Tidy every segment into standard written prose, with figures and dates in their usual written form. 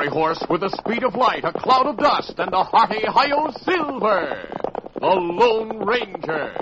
fiery horse with the speed of light, a cloud of dust, and a hearty hi-yo silver, the Lone Ranger.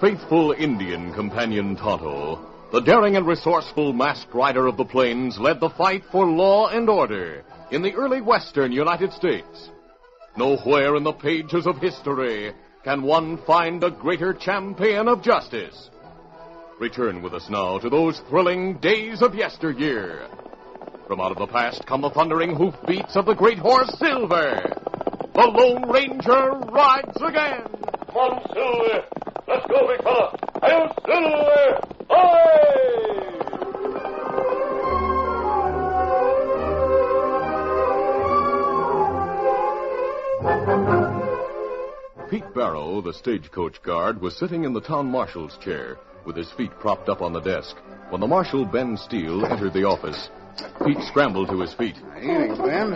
Faithful Indian companion Tonto, the daring and resourceful masked rider of the plains, led the fight for law and order in the early western United States. Nowhere in the pages of history can one find a greater champion of justice. Return with us now to those thrilling days of yesteryear. From out of the past come the thundering hoofbeats of the great horse Silver. The Lone Ranger rides again. Come on, Silver. Let's go, big fella. Hail, Silver! Away! Pete Barrow, the stagecoach guard, was sitting in the town marshal's chair with his feet propped up on the desk when the marshal, Ben Steele, entered the office. Pete scrambled to his feet. Evening, Ben.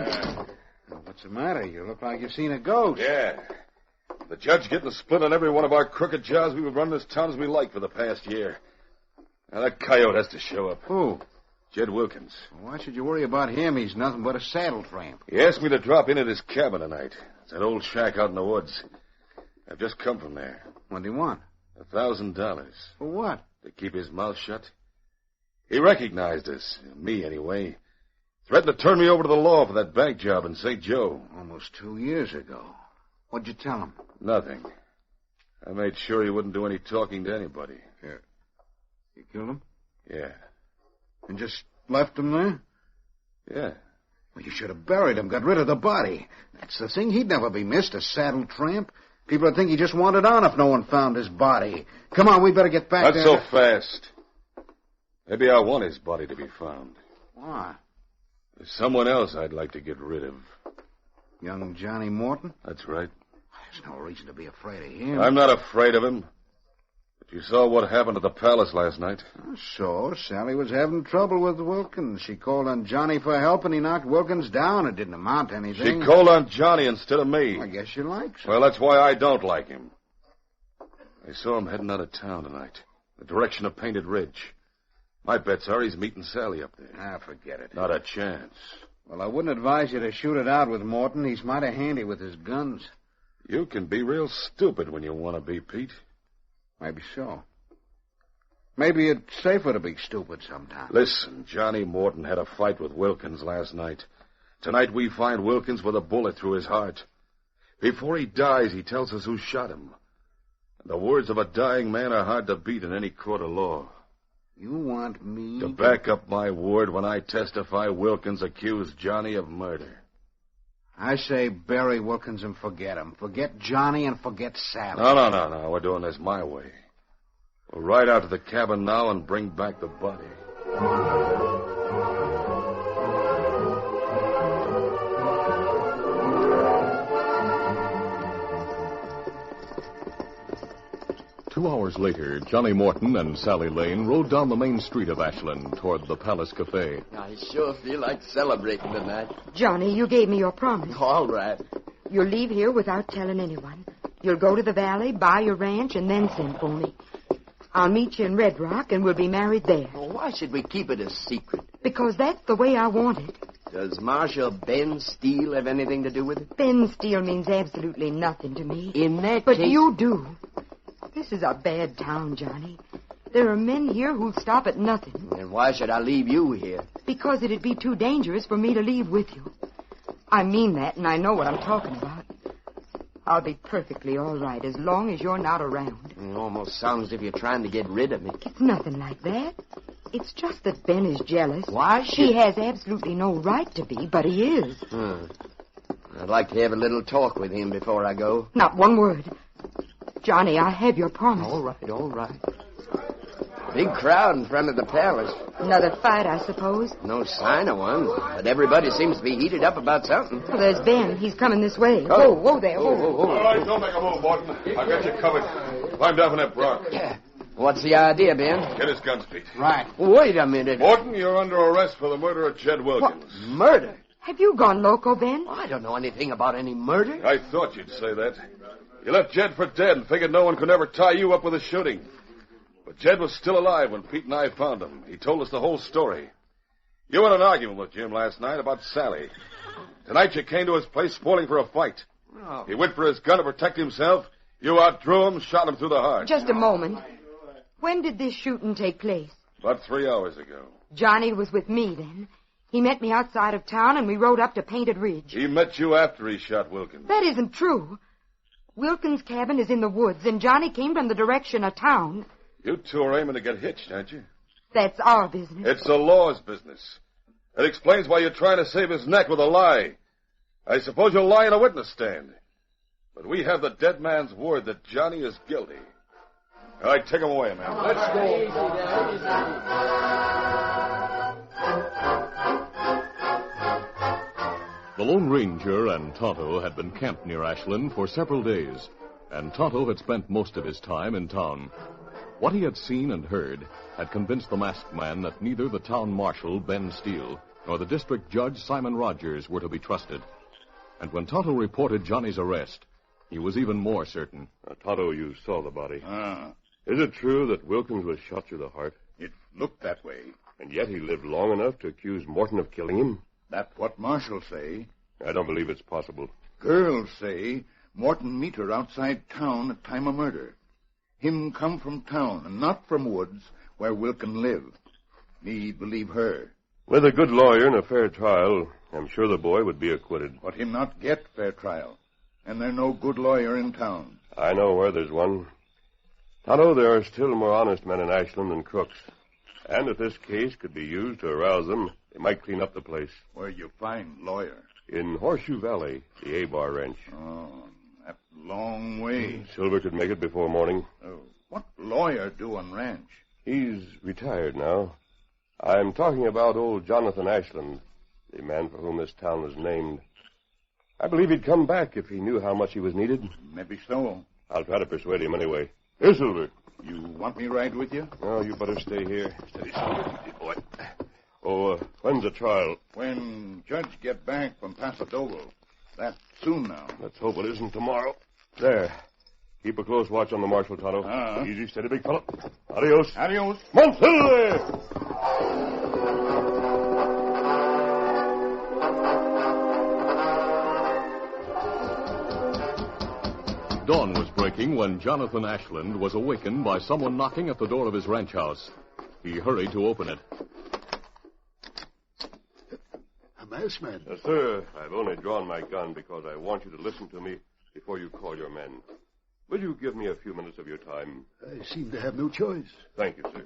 What's the matter? You look like you've seen a ghost. Yeah. The judge getting a split on every one of our crooked jobs we've been running this town as we like for the past year. Now, that coyote has to show up. Who? Jed Wilkins. Why should you worry about him? He's nothing but a saddle tramp. He asked me to drop in at his cabin tonight. It's that old shack out in the woods. I've just come from there. What do you want? $1,000. For what? To keep his mouth shut. He recognized us. Me, anyway. Threatened to turn me over to the law for that bank job in St. Joe. Almost 2 years ago. What'd you tell him? Nothing. I made sure he wouldn't do any talking to anybody. Yeah. You killed him? Yeah. And just left him there? Yeah. Well, you should have buried him, got rid of the body. That's the thing. He'd never be missed, a saddle tramp. People would think he just wandered on if no one found his body. Come on, we better get back Not there. so fast. Maybe I want his body to be found. Why? There's someone else I'd like to get rid of. Young Johnny Morton? That's right. There's no reason to be afraid of him. I'm not afraid of him. But you saw what happened at the palace last night. So, Sally was having trouble with Wilkins. She called on Johnny for help, and he knocked Wilkins down. It didn't amount to anything. She called on Johnny instead of me. I guess you like so. Well, that's why I don't like him. I saw him heading out of town tonight, the direction of Painted Ridge. My bets are he's meeting Sally up there. Forget it. Not a chance. Well, I wouldn't advise you to shoot it out with Morton. He's mighty handy with his guns. You can be real stupid when you want to be, Pete. Maybe so. Maybe it's safer to be stupid sometimes. Listen, Johnny Morton had a fight with Wilkins last night. Tonight we find Wilkins with a bullet through his heart. Before he dies, he tells us who shot him. And the words of a dying man are hard to beat in any court of law. You want me to back up my word when I testify Wilkins accused Johnny of murder. I say bury Wilkins and forget him. Forget Johnny and forget Sally. No. We're doing this my way. We'll ride out to the cabin now and bring back the body. 2 hours later, Johnny Morton and Sally Lane rode down the main street of Ashland toward the Palace Cafe. I sure feel like celebrating tonight. Johnny, you gave me your promise. All right. You'll leave here without telling anyone. You'll go to the valley, buy your ranch, and then send for me. I'll meet you in Red Rock, and we'll be married there. Well, why should we keep it a secret? Because that's the way I want it. Does Marshal Ben Steele have anything to do with it? Ben Steele means absolutely nothing to me. In that But case... you do. This is a bad town, Johnny. There are men here who'll stop at nothing. Then why should I leave you here? Because it'd be too dangerous for me to leave with you. I mean that, and I know what I'm talking about. I'll be perfectly all right as long as you're not around. It almost sounds as if you're trying to get rid of me. It's nothing like that. It's just that Ben is jealous. Why should... He has absolutely no right to be, but he is. I'd like to have a little talk with him before I go. Not one word. Johnny, I have your promise. All right. Big crowd in front of the palace. Another fight, I suppose. No sign of one, but everybody seems to be heated up about something. Well, there's Ben. He's coming this way. Oh. Whoa there. All right, don't make a move, Morton. I've got you covered. Climb down from that rock. What's the idea, Ben? Get his guns, Pete. Right. Wait a minute. Morton, you're under arrest for the murder of Jed Wilkins. What? Murder? Have you gone loco, Ben? I don't know anything about any murder. I thought you'd say that. You left Jed for dead and figured no one could ever tie you up with a shooting. But Jed was still alive when Pete and I found him. He told us the whole story. You had an argument with Jim last night about Sally. Tonight you came to his place spoiling for a fight. Oh. He went for his gun to protect himself. You outdrew him, shot him through the heart. Just a moment. When did this shooting take place? About 3 hours ago. Johnny was with me then. He met me outside of town, and we rode up to Painted Ridge. He met you after he shot Wilkins. That isn't true. Wilkins' cabin is in the woods, and Johnny came from the direction of town. You two are aiming to get hitched, aren't you? That's our business. It's the law's business. It explains why you're trying to save his neck with a lie. I suppose you'll lie in a witness stand. But we have the dead man's word that Johnny is guilty. All right, take him away, man. Let's go. The Lone Ranger and Tonto had been camped near Ashland for several days, and Tonto had spent most of his time in town. What he had seen and heard had convinced the masked man that neither the town marshal, Ben Steele, nor the district judge, Simon Rogers, were to be trusted. And when Tonto reported Johnny's arrest, he was even more certain. Tonto, you saw the body. Is it true that Wilkins was shot through the heart? It looked that way. And yet he lived long enough to accuse Morton of killing him? That's what marshals say. I don't believe it's possible. Girls say Morton meet her outside town at time of murder. Him come from town and not from woods where Wilkins live. Me believe her. With a good lawyer and a fair trial, I'm sure the boy would be acquitted. But him not get fair trial. And there no good lawyer in town. I know where there's one. Tonto, there are still more honest men in Ashland than crooks. And if this case could be used to arouse them, they might clean up the place. Where you find lawyer? In Horseshoe Valley, the A-Bar Ranch. Oh, that long way. Silver could make it before morning. Oh, what lawyer do on ranch? He's retired now. I'm talking about old Jonathan Ashland, the man for whom this town was named. I believe he'd come back if he knew how much he was needed. Maybe so. I'll try to persuade him anyway. Here, Silver. You want me ride with you? No, you better stay here. Steady, Silver. Easy, boy. Oh, when's the trial? When Judge get back from Paso Doble. That's soon now. Let's hope it isn't tomorrow. There. Keep a close watch on the marshal, Tonto. Easy, steady, big fella. Adios. Adios. Monsilve! Dawn was breaking when Jonathan Ashland was awakened by someone knocking at the door of his ranch house. He hurried to open it. A masked man? Sir, I've only drawn my gun because I want you to listen to me before you call your men. Will you give me a few minutes of your time? I seem to have no choice. Thank you, sir.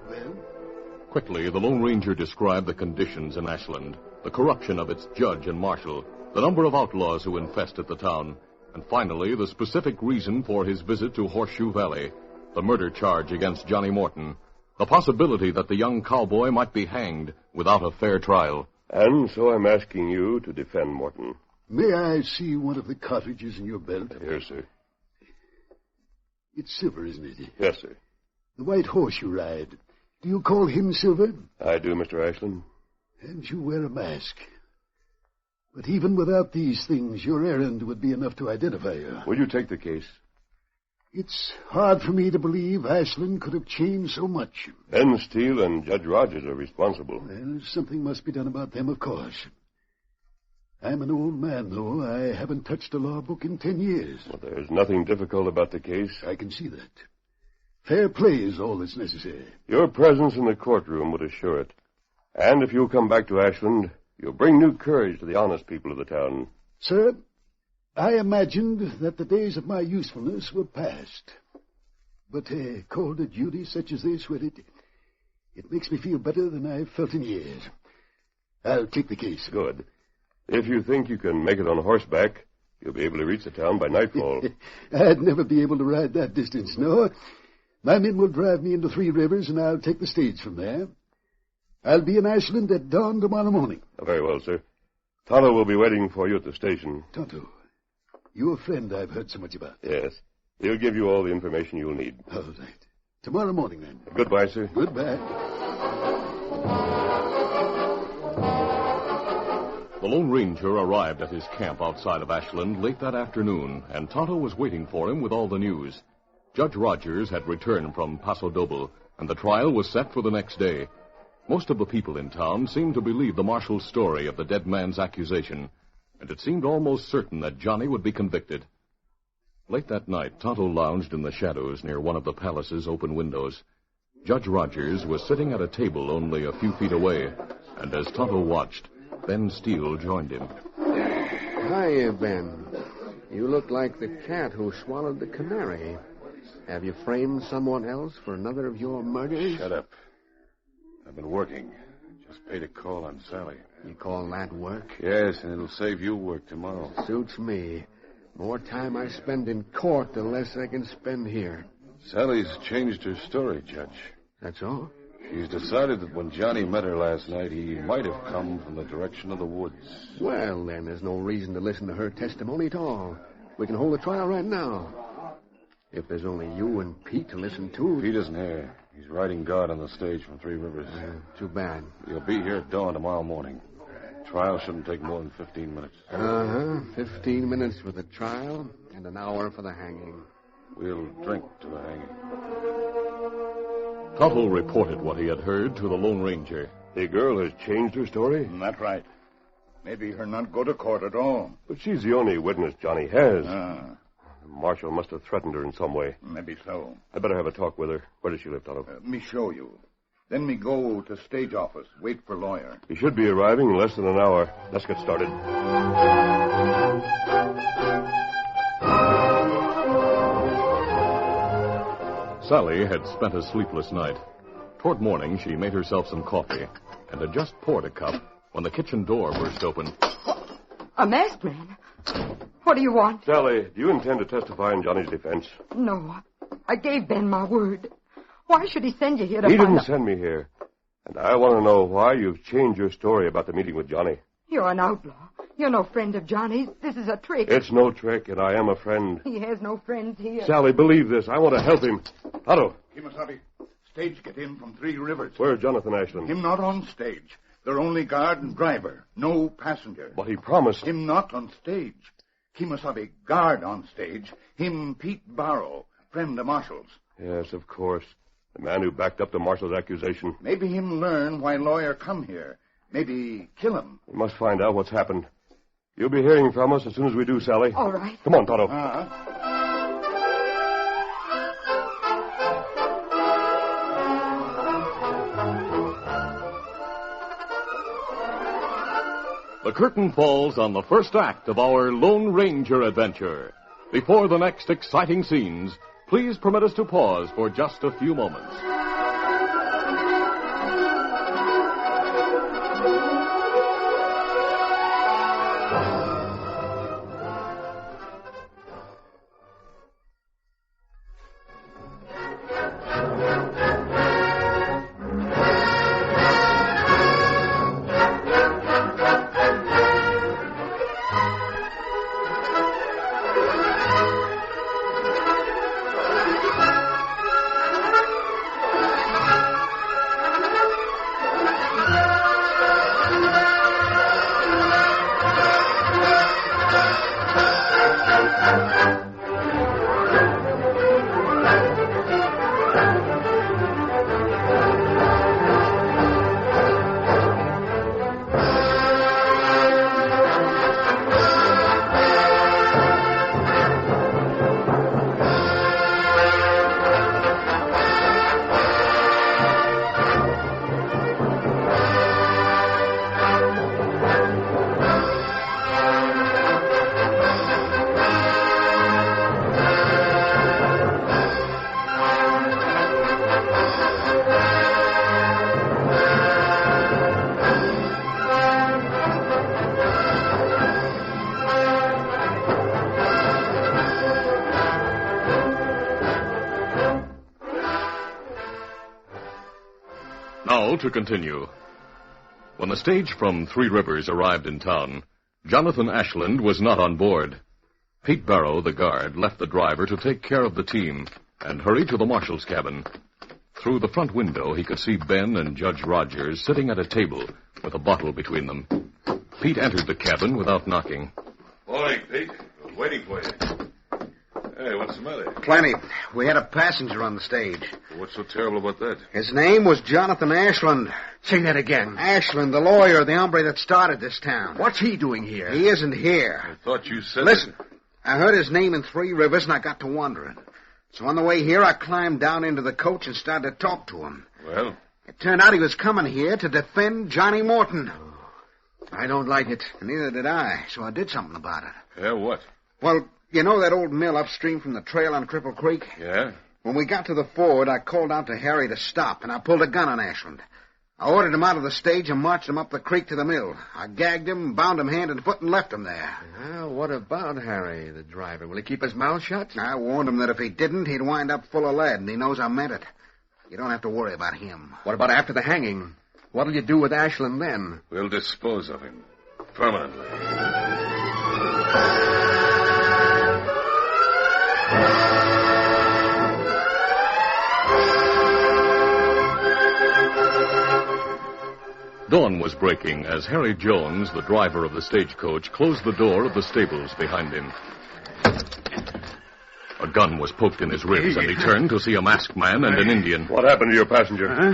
Well? Quickly, the Lone Ranger described the conditions in Ashland, the corruption of its judge and marshal, the number of outlaws who infested the town, and finally, the specific reason for his visit to Horseshoe Valley, the murder charge against Johnny Morton, the possibility that the young cowboy might be hanged without a fair trial. And so I'm asking you to defend Morton. May I see one of the cartridges in your belt? Here, sir. It's Silver, isn't it? Yes, sir. The white horse you ride. Do you call him Silver? I do, Mr. Ashland. And you wear a mask. But even without these things, your errand would be enough to identify you. Will you take the case? It's hard for me to believe Ashland could have changed so much. Ben Steele and Judge Rogers are responsible. Well, something must be done about them, of course. I'm an old man, though. I haven't touched a law book in 10 years. Well, there's nothing difficult about the case. I can see that. Fair play is all that's necessary. Your presence in the courtroom would assure it. And if you'll come back to Ashland, you'll bring new courage to the honest people of the town. Sir, I imagined that the days of my usefulness were past. But called a duty such as this, well, it makes me feel better than I've felt in years. I'll take the case. Good. If you think you can make it on horseback, you'll be able to reach the town by nightfall. I'd never be able to ride that distance, no. My men will drive me into Three Rivers, and I'll take the stage from there. I'll be in Ashland at dawn tomorrow morning. Very well, sir. Tonto will be waiting for you at the station. Tonto, your friend I've heard so much about. Yes. He'll give you all the information you'll need. All right. Tomorrow morning, then. Goodbye, sir. Goodbye. The Lone Ranger arrived at his camp outside of Ashland late that afternoon, and Tonto was waiting for him with all the news. Judge Rogers had returned from Paso Doble, and the trial was set for the next day. Most of the people in town seemed to believe the marshal's story of the dead man's accusation, and it seemed almost certain that Johnny would be convicted. Late that night, Tonto lounged in the shadows near one of the palace's open windows. Judge Rogers was sitting at a table only a few feet away, and as Tonto watched, Ben Steele joined him. Hiya, Ben. You look like the cat who swallowed the canary. Have you framed someone else for another of your murders? Shut up. I've been working. Just paid a call on Sally. You call that work? Yes, and it'll save you work tomorrow. Suits me. More time I spend in court, the less I can spend here. Sally's changed her story, Judge. That's all? She's decided that when Johnny met her last night, he might have come from the direction of the woods. Well, then, there's no reason to listen to her testimony at all. We can hold the trial right now. If there's only you and Pete to listen to. Pete isn't here. He's riding guard on the stage from Three Rivers. Too bad. He'll be here at dawn tomorrow morning. Trial shouldn't take more than 15 minutes. 15 minutes for the trial and an hour for the hanging. We'll drink to the hanging. Tonto reported what he had heard to the Lone Ranger. The girl has changed her story? That's right. Maybe her not go to court at all. But she's the only witness Johnny has. Ah, The marshal must have threatened her in some way. maybe so. I'd better have a talk with her. Where does she live, Tonto? Me show you. Then me go to stage office, wait for lawyer. He should be arriving in less than an hour. Let's get started. Sally had spent a sleepless night. Toward morning, she made herself some coffee and had just poured a cup when the kitchen door burst open. A masked man? What do you want? Sally, do you intend to testify in Johnny's defense? No. I gave Ben my word. Why should he send you here to He find didn't out? send me here. And I want to know why you've changed your story about the meeting with Johnny. You're an outlaw. You're no friend of Johnny's. This is a trick. It's no trick, and I am a friend. He has no friends here. Sally, believe this. I want to help him. Otto, Kimasabi, stage get in from Three Rivers. where's Jonathan Ashland? Him not on stage. They're only guard and driver. No passenger. But he promised. Him not on stage. Kimasabi, guard on stage. Him Pete Barrow, friend of Marshall's. Yes, of course. The man who backed up the marshal's accusation. Maybe him learn why lawyer come here. Maybe kill him. We must find out what's happened. You'll be hearing from us as soon as we do, Sally. All right. Come on, Tonto. The curtain falls on the first act of our Lone Ranger adventure. Before the next exciting scenes, please permit us to pause for just a few moments. Now to continue. When the stage from Three Rivers arrived in town, Jonathan Ashland was not on board. Pete Barrow, the guard, left the driver to take care of the team and hurried to the marshal's cabin. Through the front window, he could see Ben and Judge Rogers sitting at a table with a bottle between them. Pete entered the cabin without knocking. Morning, Pete. I was waiting for you. Hey, what's the matter? Plenty. We had a passenger on the stage. What's so terrible about that? His name was Jonathan Ashland. Say that again. Ashland, the lawyer, the hombre that started this town. What's he doing here? He isn't here. I thought you said... Listen, I heard his name in Three Rivers, and I got to wondering. So on the way here, I climbed down into the coach and started to talk to him. Well? It turned out he was coming here to defend Johnny Morton. I don't like it. Neither did I, so I did something about it. Yeah, what? Well, you know that old mill upstream from the trail on Cripple Creek? Yeah? When we got to the ford, I called out to Harry to stop, and I pulled a gun on Ashland. I ordered him out of the stage and marched him up the creek to the mill. I gagged him, bound him hand and foot, and left him there. What about Harry, the driver? Will he keep his mouth shut? I warned him that if he didn't, he'd wind up full of lead, and he knows I meant it. You don't have to worry about him. What about after the hanging? What'll you do with Ashland then? We'll dispose of him. Permanently. Dawn was breaking as Harry Jones, the driver of the stagecoach, closed the door of the stables behind him. A gun was poked in his ribs, and he turned to see a masked man and an Indian. What happened to your passenger? Huh?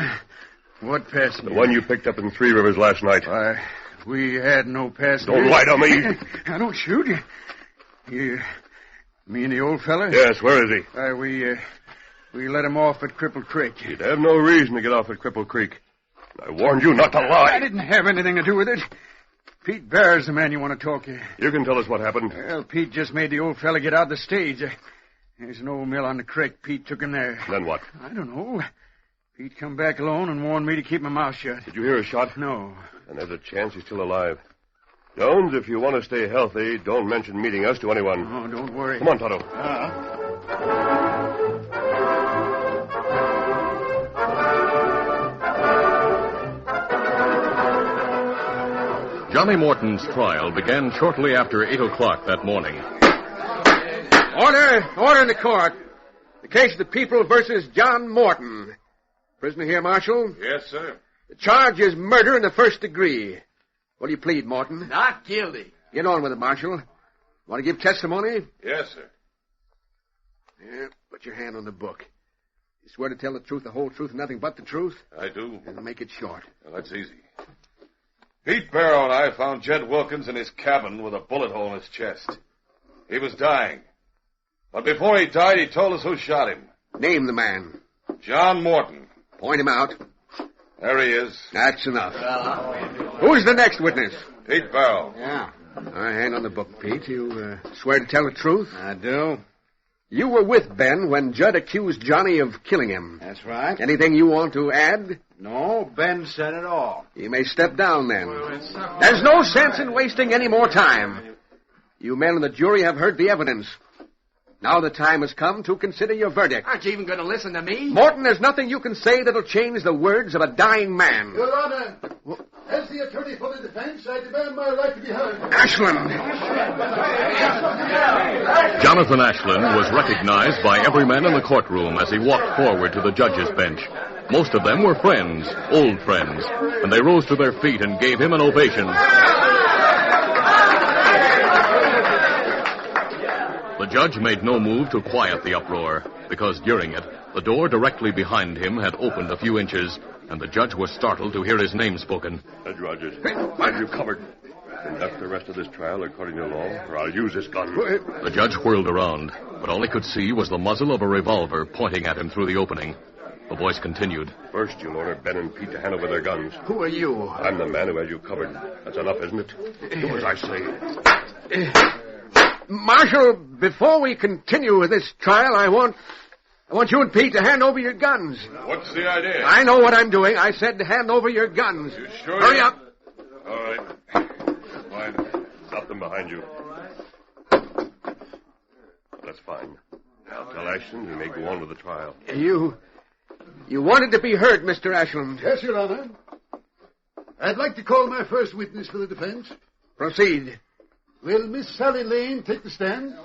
What passenger? The one you picked up in Three Rivers last night. We had no passenger. Don't lie to me. I don't shoot. You mean the old fella? Yes, where is he? We let him off at Cripple Creek. He'd have no reason to get off at Cripple Creek. I warned you not to lie. I didn't have anything to do with it. Pete Bear's the man you want to talk to. You can tell us what happened. Well, Pete just made the old fella get out the stage. There's an old mill on the creek. Pete took him there. Then what? I don't know. Pete come back alone and warned me to keep my mouth shut. Did you hear a shot? No. Then there's a chance he's still alive. Jones, if you want to stay healthy, don't mention meeting us to anyone. Oh, don't worry. Come on, Tonto. Johnny Morton's trial began shortly after 8 o'clock that morning. Order! Order in the court. The case of the people versus John Morton. Prisoner here, Marshal. Yes, sir. The charge is murder in the first degree. What do you plead, Morton? Not guilty. Get on with it, Marshal. Want to give testimony? Yes, sir. Yeah, put your hand on the book. You swear to tell the truth, the whole truth, and nothing but the truth? I do. Then make it short. Well, that's easy. Pete Barrow and I found Jed Wilkins in his cabin with a bullet hole in his chest. He was dying. But before he died, he told us who shot him. Name the man. John Morton. Point him out. There he is. That's enough. Who's the next witness? Pete Barrow. Yeah. All right, hand on the book, Pete. You swear to tell the truth? I do. You were with Ben when Judd accused Johnny of killing him. That's right. Anything you want to add? No, Ben said it all. You may step down, then. There's no sense in wasting any more time. You men on the jury have heard the evidence. Now the time has come to consider your verdict. Aren't you even going to listen to me? Morton, there's nothing you can say that'll change the words of a dying man. Your Honor, as the attorney for the defense, I demand my right to be heard. Ashland! Jonathan Ashland was recognized by every man in the courtroom as he walked forward to the judge's bench. Most of them were friends, old friends, and they rose to their feet and gave him an ovation. The judge made no move to quiet the uproar, because during it, the door directly behind him had opened a few inches, and the judge was startled to hear his name spoken. Judge Rogers, have you covered? Conduct the rest of this trial according to law, or I'll use this gun. The judge whirled around, but all he could see was the muzzle of a revolver pointing at him through the opening. The voice continued. First, you'll order Ben and Pete to hand over their guns. Who are you? I'm the man who has you covered. That's enough, isn't it? Do as I say. Marshal, before we continue with this trial, I want you and Pete to hand over your guns. What's the idea? I know what I'm doing. I said to hand over your guns. You sure? Hurry up. All right. Fine. Stop them behind you. That's fine. I'll tell Ashland he may go on with the trial. You wanted to be heard, Mr. Ashland. Yes, Your Honor. I'd like to call my first witness for the defense. Proceed. Will Miss Sally Lane take the stand?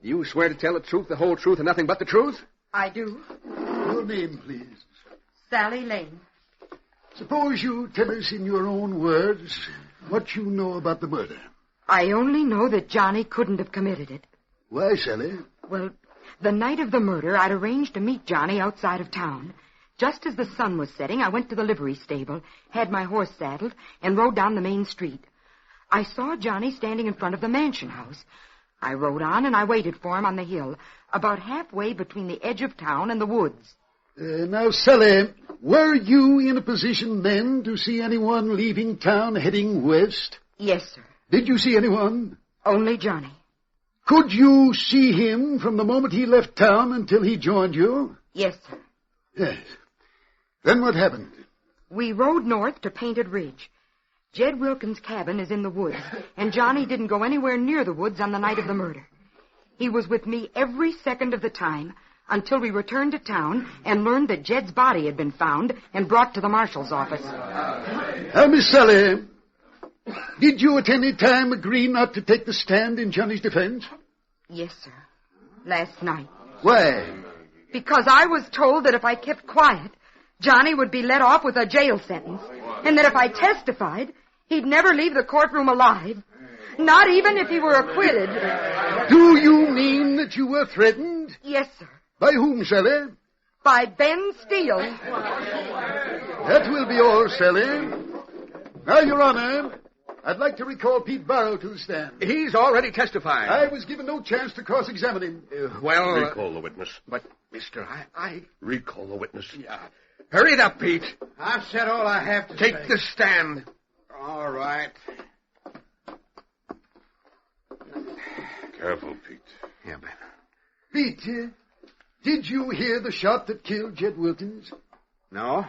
You swear to tell the truth, the whole truth, and nothing but the truth? I do. Your name, please. Sally Lane. Suppose you tell us in your own words what you know about the murder. I only know that Johnny couldn't have committed it. Why, Sally? Well, the night of the murder, I'd arranged to meet Johnny outside of town. Just as the sun was setting, I went to the livery stable, had my horse saddled, and rode down the main street. I saw Johnny standing in front of the mansion house. I rode on, and I waited for him on the hill, about halfway between the edge of town and the woods. Now, Sally, were you in a position then to see anyone leaving town heading west? Yes, sir. Did you see anyone? Only Johnny. Could you see him from the moment he left town until he joined you? Yes, sir. Yes. Then what happened? We rode north to Painted Ridge. Jed Wilkins' cabin is in the woods, and Johnny didn't go anywhere near the woods on the night of the murder. He was with me every second of the time until we returned to town and learned that Jed's body had been found and brought to the marshal's office. Miss Sally, did you at any time agree not to take the stand in Johnny's defense? Yes, sir. Last night. Why? Because I was told that if I kept quiet, Johnny would be let off with a jail sentence, and that if I testified, he'd never leave the courtroom alive, not even if he were acquitted. Do you mean that you were threatened? Yes, sir. By whom, Sally? By Ben Steele. That will be all, Sally. Now, Your Honor, I'd like to recall Pete Barrow to the stand. He's already testified. I was given no chance to cross-examine him. Recall the witness. But, mister, I... Recall the witness. Yeah. Hurry it up, Pete. I've said all I have to say. Take the stand. All right. Careful, Pete. Yeah, Ben. Pete, did you hear the shot that killed Jed Wilkins? No.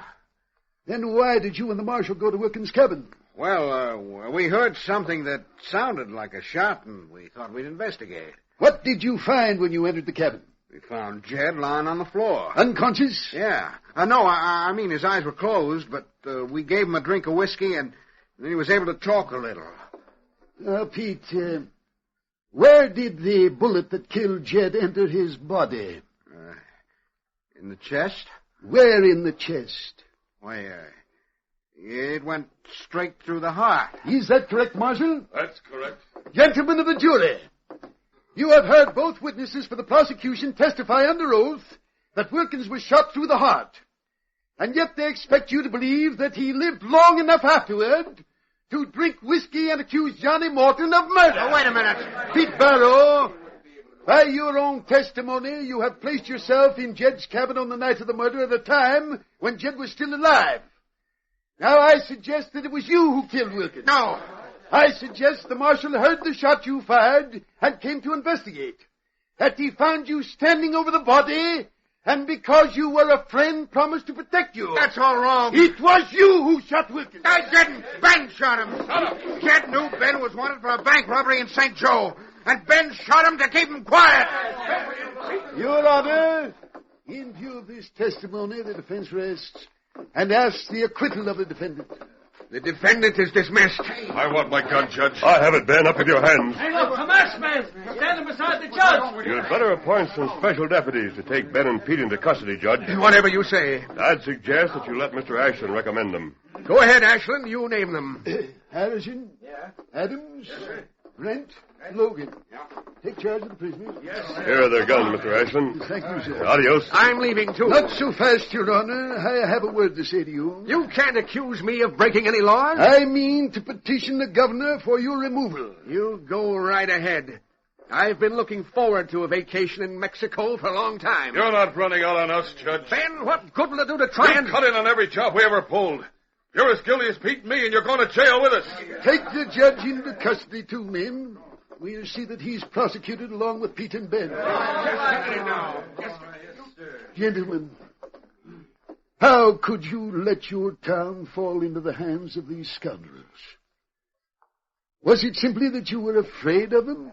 Then why did you and the marshal go to Wilkins' cabin? Well, we heard something that sounded like a shot, and we thought we'd investigate. What did you find when you entered the cabin? We found Jed lying on the floor. Unconscious? Yeah. No, I mean his eyes were closed, but we gave him a drink of whiskey, and then he was able to talk a little. Pete, where did the bullet that killed Jed enter his body? In the chest? Where in the chest? Why, it went straight through the heart. Is that correct, Marshal? That's correct. Gentlemen of the jury, you have heard both witnesses for the prosecution testify under oath that Wilkins was shot through the heart. And yet they expect you to believe that he lived long enough afterward to drink whiskey and accuse Johnny Morton of murder. Oh, wait a minute. Pete Barrow, by your own testimony, you have placed yourself in Jed's cabin on the night of the murder at a time when Jed was still alive. Now, I suggest that it was you who killed Wilkins. No. I suggest the marshal heard the shot you fired and came to investigate. That he found you standing over the body, and because you were a friend, promised to protect you. That's all wrong. It was you who shot Wilkins. I didn't. Ben shot him. Jed knew Ben was wanted for a bank robbery in St. Joe, and Ben shot him to keep him quiet. Your Honor, in view of this testimony, the defense rests and asks the acquittal of the defendant. The defendant is dismissed. I want my gun, Judge. I have it, Ben. Up with your hands. Hey, look, come on, man. Standing beside the judge. You'd better appoint some special deputies to take Ben and Pete into custody, Judge. Whatever you say. I'd suggest that you let Mr. Ashland recommend them. Go ahead, Ashland. You name them. Harrison? Yeah? Adams? Yes, sir. Brent? Logan? Yeah. Take charge of the prisoners. Yes, sir. Here are their guns, Mr. Ashland. Thank you, sir. Adios. I'm leaving, too. Not so fast, Your Honor. I have a word to say to you. You can't accuse me of breaking any laws. I mean to petition the governor for your removal. You go right ahead. I've been looking forward to a vacation in Mexico for a long time. You're not running out on us, Judge. Ben, what good will it do to try You and... cut in on every job we ever pulled. You're as guilty as Pete and me, and you're going to jail with us. Take the judge into custody, too, men. We'll see that he's prosecuted along with Pete and Ben. Gentlemen, how could you let your town fall into the hands of these scoundrels? Was it simply that you were afraid of them?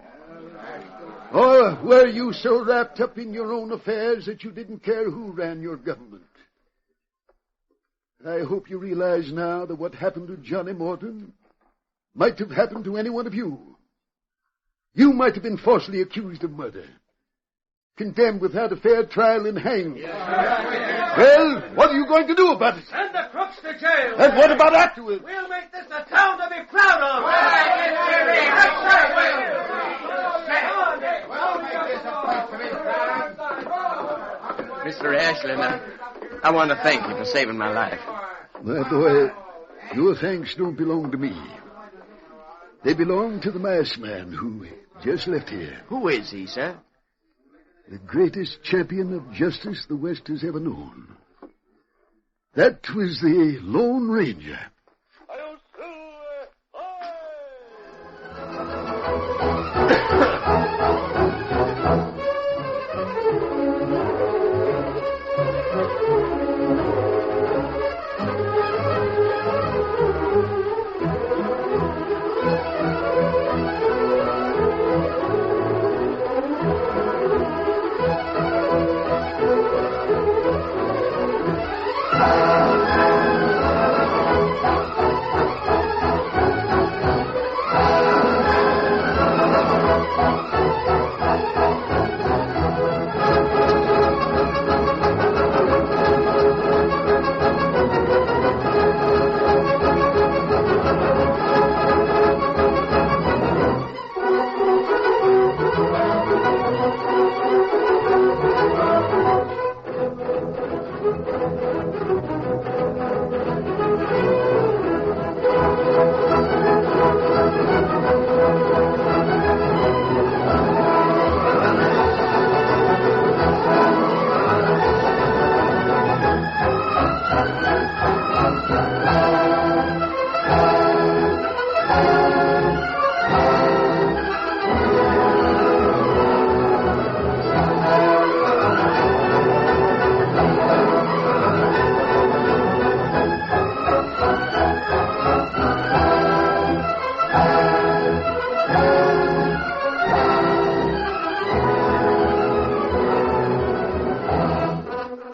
Or were you so wrapped up in your own affairs that you didn't care who ran your government? I hope you realize now that what happened to Johnny Morton might have happened to any one of you. You might have been falsely accused of murder, condemned without a fair trial and hanged. Well, what are you going to do about it? Send the crooks to jail. And what about afterwards? We'll make this a town to be proud of. Mr. Ashland, I want to thank you for saving my life. My boy, your thanks don't belong to me. They belong to the masked man who just left here. Who is he, sir? The greatest champion of justice the West has ever known. That was the Lone Ranger.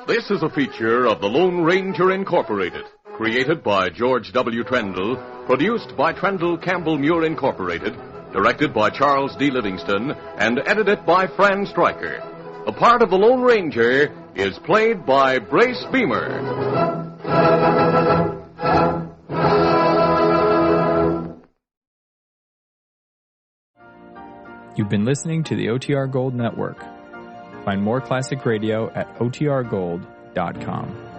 This is a feature of the Lone Ranger Incorporated, created by George W. Trendle, produced by Trendle Campbell Muir Incorporated, directed by Charles D. Livingston, and edited by Fran Stryker. The part of the Lone Ranger is played by Brace Beamer. You've been listening to the OTR Gold Network. Find more classic radio at otrgold.com.